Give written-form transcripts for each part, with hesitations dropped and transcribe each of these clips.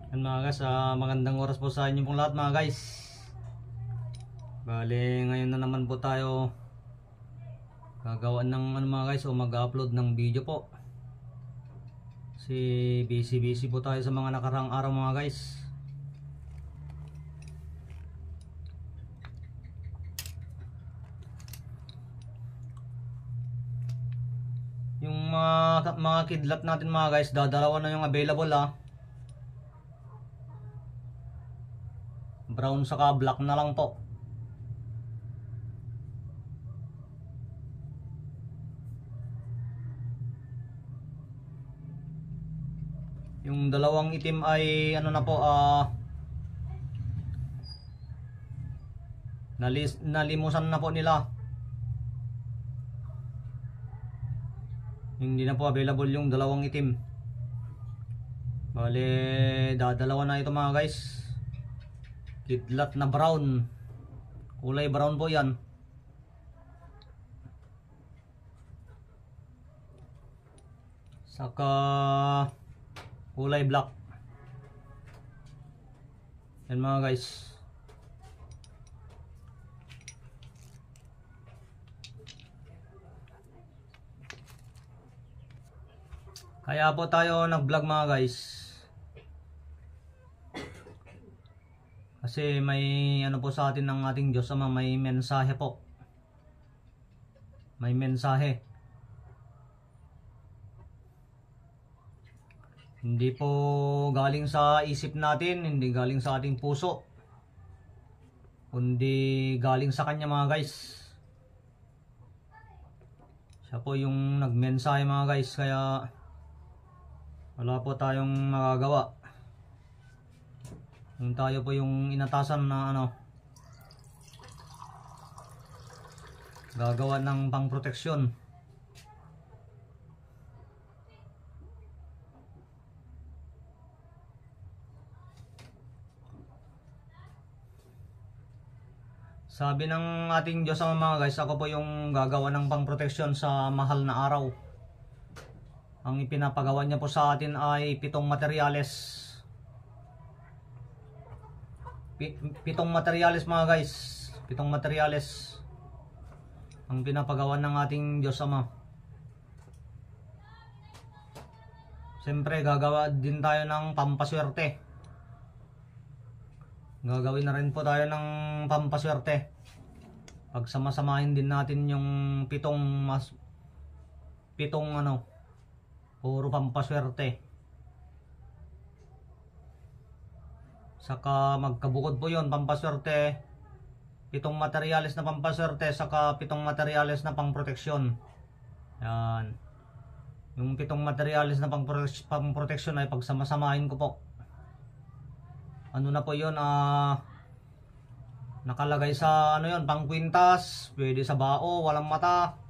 Yan mga guys, magandang oras po sa inyo pong lahat mga guys. Bale, ngayon na naman po tayo gagawa ng mga guys, o mag-upload ng video po. Kasi busy po tayo sa mga nakarang araw mga guys. Yung mga kidlat natin mga guys, dadalawa na yung available brown saka black na lang po. Yung dalawang itim ay ano na po, nalimusan na po nila. Hindi na po available yung dalawang itim. Bale, dadalawa na ito mga guys. Kidlat na brown. Kulay brown po yan. Saka kulay black. Yan mga guys. Kaya po tayo nag-vlog mga guys. Kasi may ano po sa atin ng ating Diyos Ama, may mensahe po. May mensahe. Hindi po galing sa isip natin, hindi galing sa ating puso, kundi galing sa Kanya mga guys. Siya po yung nagmensahe mga guys, kaya wala po tayong magagawa. Kung tayo po yung inatasan na gagawa ng pangproteksyon. Sabi ng ating Diyos mga guys, ako po yung gagawa ng pangproteksyon sa mahal na araw. Ang ipinapagawa niya po sa atin ay 7 materyales. 7 materyales mga guys. 7 materyales ang pinapagawa ng ating Diyos Ama. Siyempre gagawa din tayo ng pampaswerte. Gagawin na rin po tayo ng pampaswerte. Pagsamasamahin din natin yung 7 puro pampaswerte. Saka magkabukod po yun, pampaswerte, 7 materyales na pampaswerte, saka 7 materyales na pangproteksyon. Yan. Yung 7 materyales na pangproteksyon ay pagsamasamahin ko po. Ano na po yun, nakalagay sa yun, pangkwintas, pwede sa bao, walang mata,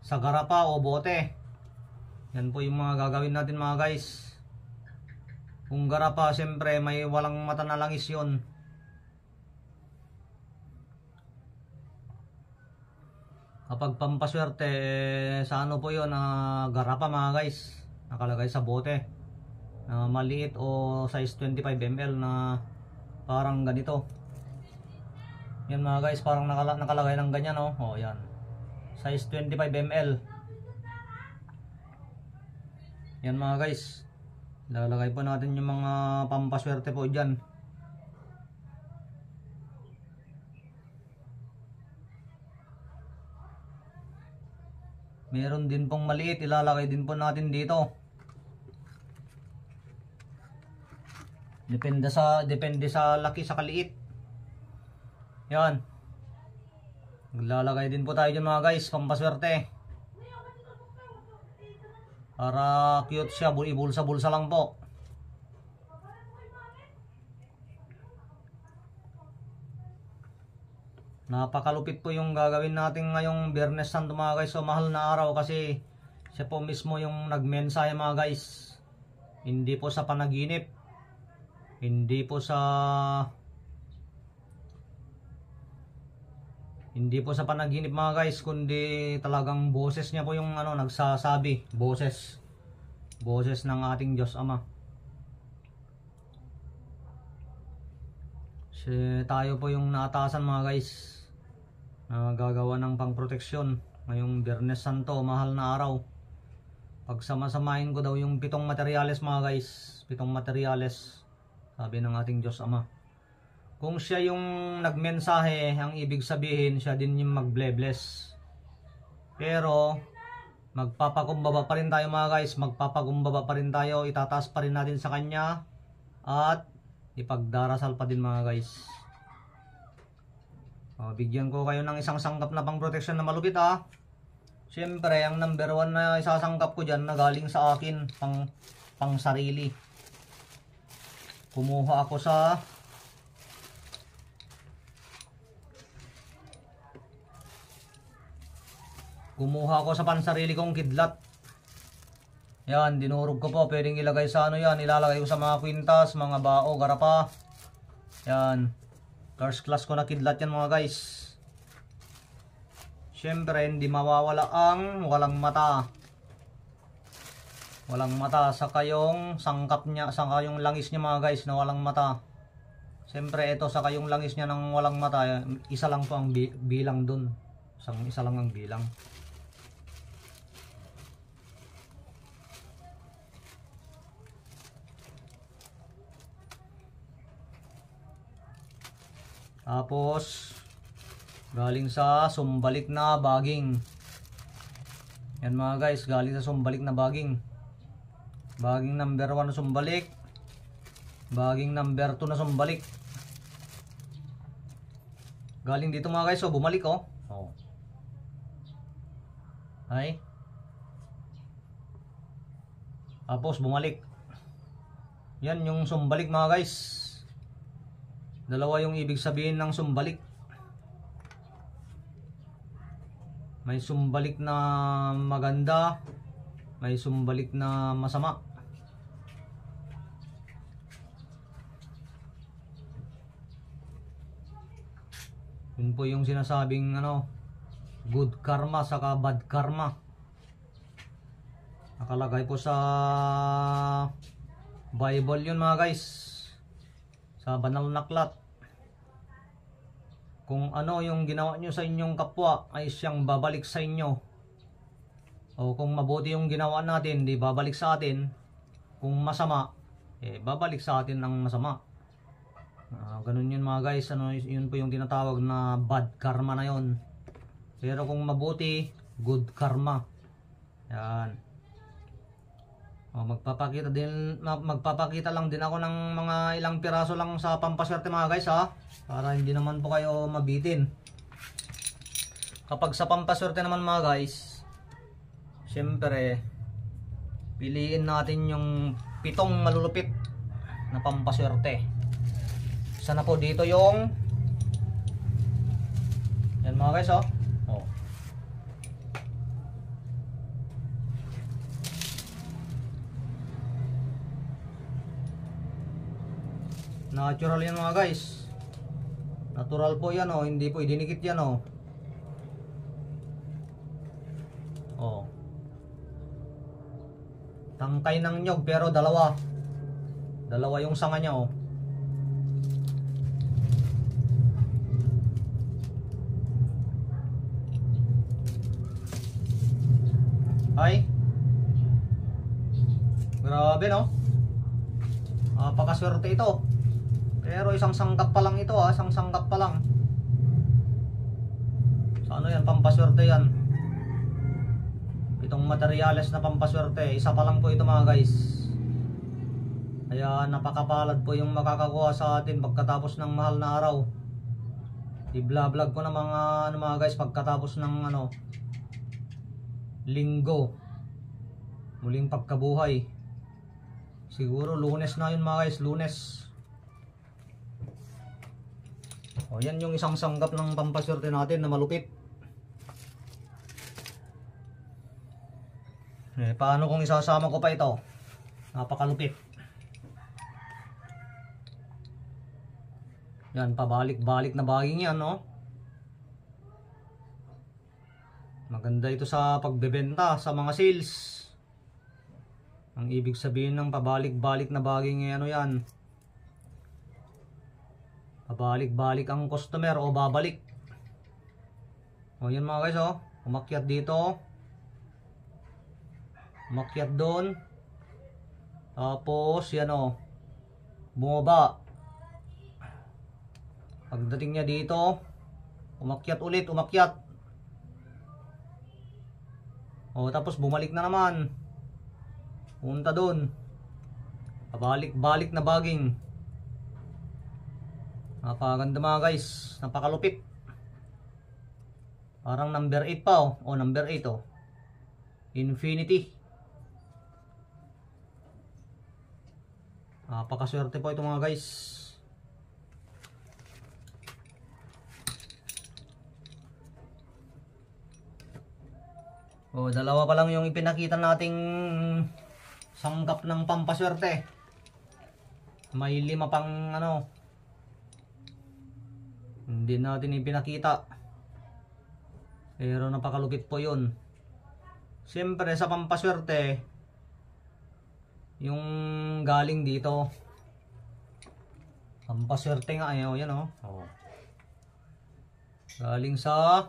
sa garapa o bote. Yan po yung mga gagawin natin mga guys. Kung garapa, siyempre may walang mata na langis yun. Kapag pampaswerte, sa po yun, garapa mga guys, nakalagay sa bote, maliit o size 25 ml na parang ganito. Yan mga guys, parang nakalagay ng ganyan o yan, size 25 ml. Yan mga guys, lalagay po natin yung mga pampaswerte po dyan. Meron din pong maliit, ilalagay din po natin dito. Depende sa laki sa kaliit. Yan. Maglalagay din po tayo dyan mga guys, pampaswerte. Para cute siya, ibulsa-bulsa lang po. Napakalupit po yung gagawin natin ngayong Biyernes Santo mga guys, so mahal na araw, kasi siya po mismo yung nagmensahe mga guys. Hindi po sa panaginip, hindi po sa panaginip mga guys, kundi talagang boses niya po yung nagsasabi, boses ng ating Diyos Ama. Tayo po yung naatasan mga guys na gagawa ng pangproteksyon ngayong Biyernes Santo, mahal na araw. Pagsamasamahin ko daw yung 7 materyales mga guys, 7 materyales, sabi ng ating Diyos Ama. Kung siya yung nagmensahe, ang ibig sabihin siya din yung magble-bless. Pero magpapakumbaba pa rin tayo mga guys, magpapakumbaba pa rin tayo, itataas pa rin natin sa kanya at ipagdarasal pa din mga guys. Bigyan ko kayo ng isang sangkap na pang protection na malupit ha. Siyempre ang number 1 na isasangkap ko dyan na galing sa akin, pang sarili. Kumuha ako sa pansarili kong kidlat. Yan, dinurog ko po. Pwedeng ilagay sa ano yan, ilalagay ko sa mga kwintas, mga bao, garapa. Yan. First class ko na kidlat yan mga guys. Siyempre hindi mawawala ang walang mata. Walang mata sa kayong sangkap niya, sa kayong langis niya mga guys na walang mata. Siyempre ito sa kayong langis niya ng walang mata, isa lang po ang bilang dun. Isa lang ang bilang. Tapos galing sa sumbalik na baging. Yan mga guys, galing sa sumbalik na baging. Baging number 1 na sumbalik. Baging number 2 na sumbalik. Galing dito mga guys, bumalik oh. Ay. Tapos bumalik. Yan yung sumbalik mga guys. Dalawa yung ibig sabihin ng sumbalik. May sumbalik na maganda, may sumbalik na masama. Yun po yung sinasabing good karma saka bad karma. Nakalagay po sa Bible yun mga guys, sa banal na aklat. Kung ano yung ginawa nyo sa inyong kapwa ay siyang babalik sa inyo. O kung mabuti yung ginawa natin, di babalik sa atin. Kung masama, babalik sa atin ang masama. Ganun yun mga guys, yun po yung tinatawag na bad karma na yun. Pero kung mabuti, good karma. Yan. Magpapakita lang din ako ng mga ilang piraso lang sa pampaswerte mga guys ha, para hindi naman po kayo mabitin. Kapag sa pampaswerte naman mga guys, siyempre piliin natin yung 7 malulupit na pampaswerte. Sana po dito yung yan mga guys oh. Natural yan mga guys. Natural po yan oh, hindi po idinikit yan oh. Tangkay ng nyog pero dalawa. Dalawa yung sanga niya oh. Ay. Grabe no. Napakaswerte ito. Pero isang sangkap pa lang ito ha, isang sangkap pa lang. So ano yan, pampaswerte yan. 7 materyales na pampaswerte, isa pa lang po ito mga guys. Kaya napakapalad po yung makakakuha sa atin pagkatapos ng mahal na araw. I-vlog ko na mga guys pagkatapos ng linggo. Muling pagkabuhay. Siguro Lunes na yun mga guys, Lunes. Yan yung isang sanggap ng pampaswerte natin na malupit. Paano kung isasama ko pa ito? Napakalupit. Yan, pabalik-balik na baging yan no. Maganda ito sa pagbebenta, sa mga sales. Ang ibig sabihin ng pabalik-balik na baging yan. Pabalik-balik ang customer o babalik. O yun mga guys, oh. Umakyat dito. Umakyat doon. Tapos yan, oh. Bumaba. Pagdating niya dito, umakyat ulit, umakyat. O tapos bumalik na naman. Punta doon. Pabalik-balik na baging. Napakaganda mga guys. Napakalupit. Parang number 8 pa, oh. O number 8, oh. Infinity. Napakaswerte po ito mga guys. O, dalawa pa lang yung ipinakita nating sangkap ng pampaswerte. May 5 pang ano. Hindi natin ipinakita. Pero napakalupit po yun. Siyempre sa pampaswerte, yung galing dito. Pampaswerte nga eh. O, yan o. Oh. Galing sa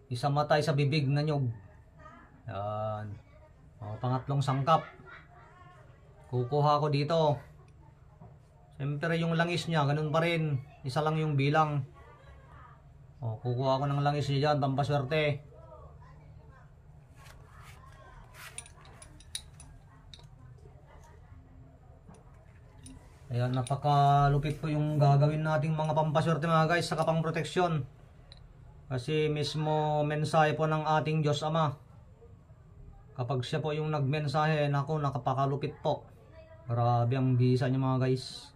isang matay sa bibig na nyog. Yan. O, pangatlong sangkap. Kukuha ko dito. Siyempre yung langis niya, ganun pa rin. Isa lang yung bilang. O, kukuha ko ng langis niya dyan, pampaswerte. Ayan, napakalupit po yung gagawin nating mga pampaswerte mga guys sa kapang proteksyon. Kasi mismo mensahe po ng ating Diyos Ama. Kapag siya po yung nagmensahe, naku, nakapakalupit po. Grabe ang bisa niya mga guys.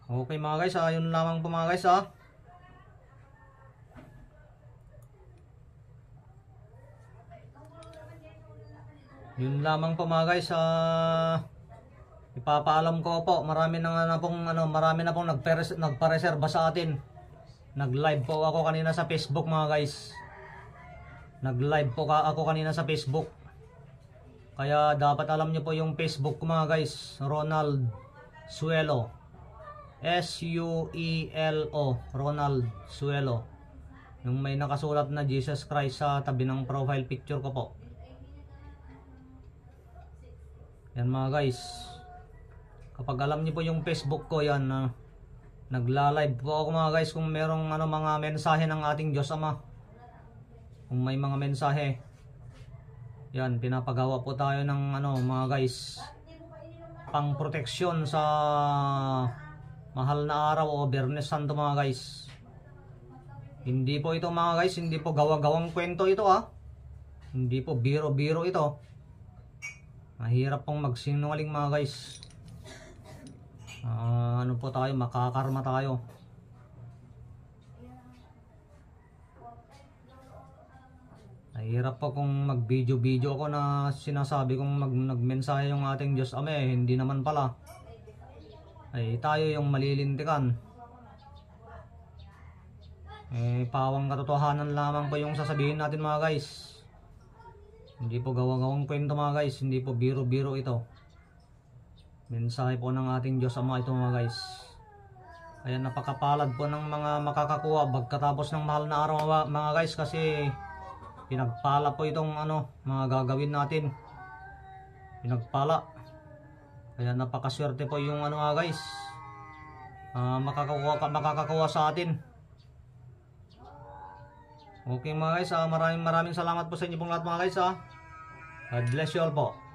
Okay mga guys, yun lamang po mga guys Yun lamang po mga guys ipapaalam ko po, marami na pong nagpareserba sa atin. Nag-live po ako kanina sa Facebook mga guys. Nag-live po ako kanina sa Facebook. Kaya dapat alam nyo po yung Facebook ko mga guys. Ronald Suelo. S-U-E-L-O. Ronald Suelo. Yung may nakasulat na Jesus Christ sa tabi ng profile picture ko po. Yan mga guys. Kapag alam nyo po yung Facebook ko, yan nagla-live po ako mga guys kung merong mga mensahe ng ating Diyos Ama. Kung may mga mensahe, yan, pinapagawa po tayo ng mga guys, pang proteksyon sa mahal na araw o Biyernes Santo mga guys. Hindi po ito mga guys, hindi po gawa-gawang kwento ito Hindi po biro-biro ito. Mahirap pong magsinungaling mga guys. Ano po tayo, makakarma tayo. Mahirap po kung mag-video-video ako na sinasabi kong nagmensahe yung ating Diyos Ama hindi naman pala. Ay tayo yung malilintikan. Pawang katotohanan lamang po yung sasabihin natin mga guys. Hindi po gawa-gawang kwento mga guys, hindi po biro-biro ito. Mensahe po ng ating Diyos Ama ito mga guys. Kaya napakapalad po ng mga makakakuha pagkatapos ng mahal na araw mga guys, kasi pinagpala po itong mga gagawin natin. Pinagpala. Kaya napakaswerte po yung mga guys. Makakakuha sa atin. Okay mga guys, maraming salamat po sa inyo pong lahat mga guys God bless you all po.